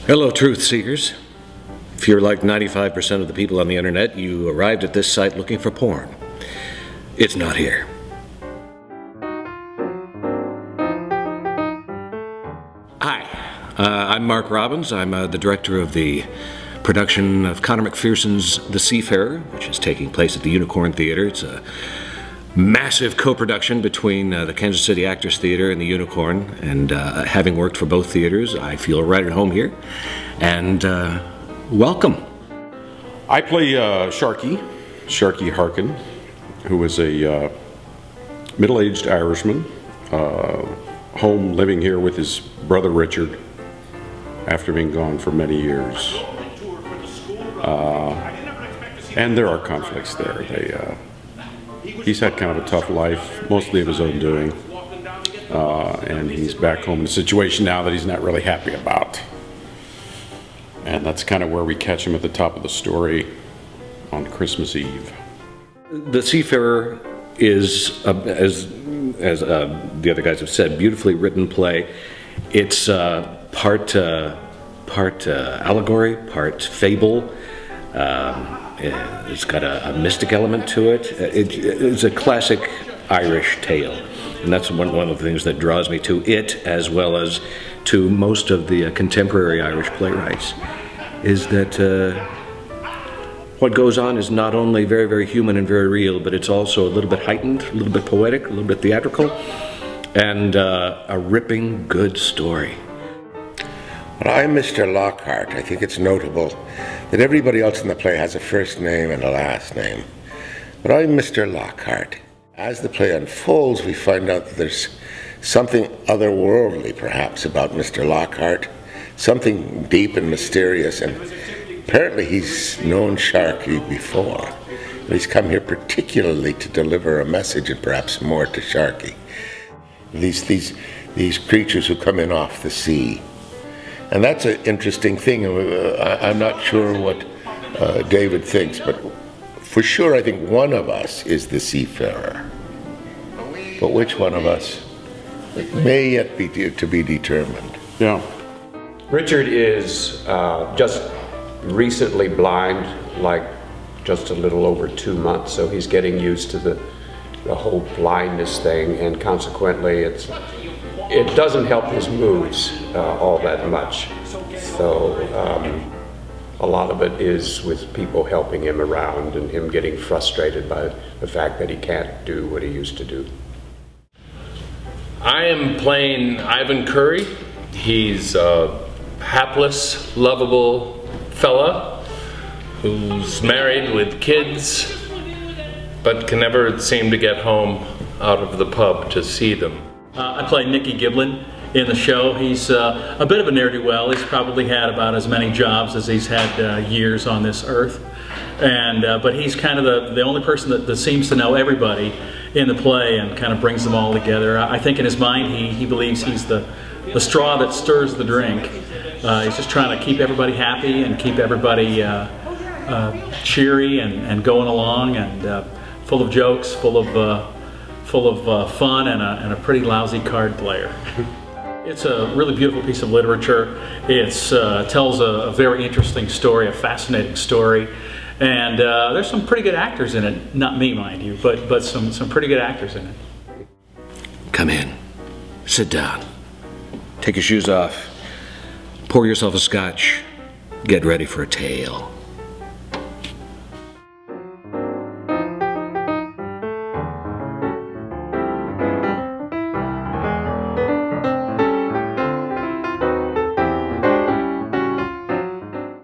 Hello, truth seekers. If you're like 95% of the people on the internet, you arrived at this site looking for porn. It's not here. Hi, I'm Mar Robbins. I'm the director of the production of Conor McPherson's The Seafarer, which is taking place at the Unicorn Theater. It's a massive co-production between the Kansas City Actors Theater and the Unicorn, and having worked for both theaters, I feel right at home here. And welcome. I play Sharky Harkin, who is a middle-aged Irishman, home living here with his brother Richard after being gone for many years. And there are conflicts there. He's had kind of a tough life, mostly of his own doing, and he's back home in a situation now that he's not really happy about. And that's kind of where we catch him at the top of the story on Christmas Eve. The Seafarer is, as the other guys have said, beautifully written play. It's part allegory, part fable. It's got a mystic element to it. It's a classic Irish tale, and that's one of the things that draws me to it, as well as to most of the contemporary Irish playwrights, is that what goes on is not only very, very human and very real, but it's also a little bit heightened, a little bit poetic, a little bit theatrical, and a ripping good story. Well, I'm Mr. Lockhart. I think it's notable that everybody else in the play has a first name and a last name. But I'm Mr. Lockhart. As the play unfolds, we find out that there's something otherworldly, perhaps, about Mr. Lockhart, something deep and mysterious, and apparently he's known Sharky before. He's come here particularly to deliver a message, and perhaps more, to Sharky. These creatures who come in off the sea. And that's an interesting thing. I'm not sure what David thinks, but for sure I think one of us is the seafarer. But which one of us? It may yet be to be determined. Yeah. Richard is just recently blind, like just a little over 2 months, so he's getting used to the whole blindness thing, and consequently it doesn't help his moods all that much. So a lot of it is with people helping him around and him getting frustrated by the fact that he can't do what he used to do. I am playing Ivan Curry. He's a hapless, lovable fella who's married with kids, but can never seem to get home out of the pub to see them. I play Nicky in the show. He's a bit of a ne'er-do-well. He's probably had about as many jobs as he's had years on this earth. And but he's kind of the only person that seems to know everybody in the play and kind of brings them all together. I think in his mind he believes he's the straw that stirs the drink. He's just trying to keep everybody happy and keep everybody cheery and going along, and full of jokes, full of fun, and a pretty lousy card player. It's a really beautiful piece of literature. It tells a very interesting story, a fascinating story, and there's some pretty good actors in it. Not me, mind you, but some pretty good actors in it. Come in, sit down, take your shoes off, pour yourself a scotch, get ready for a tale.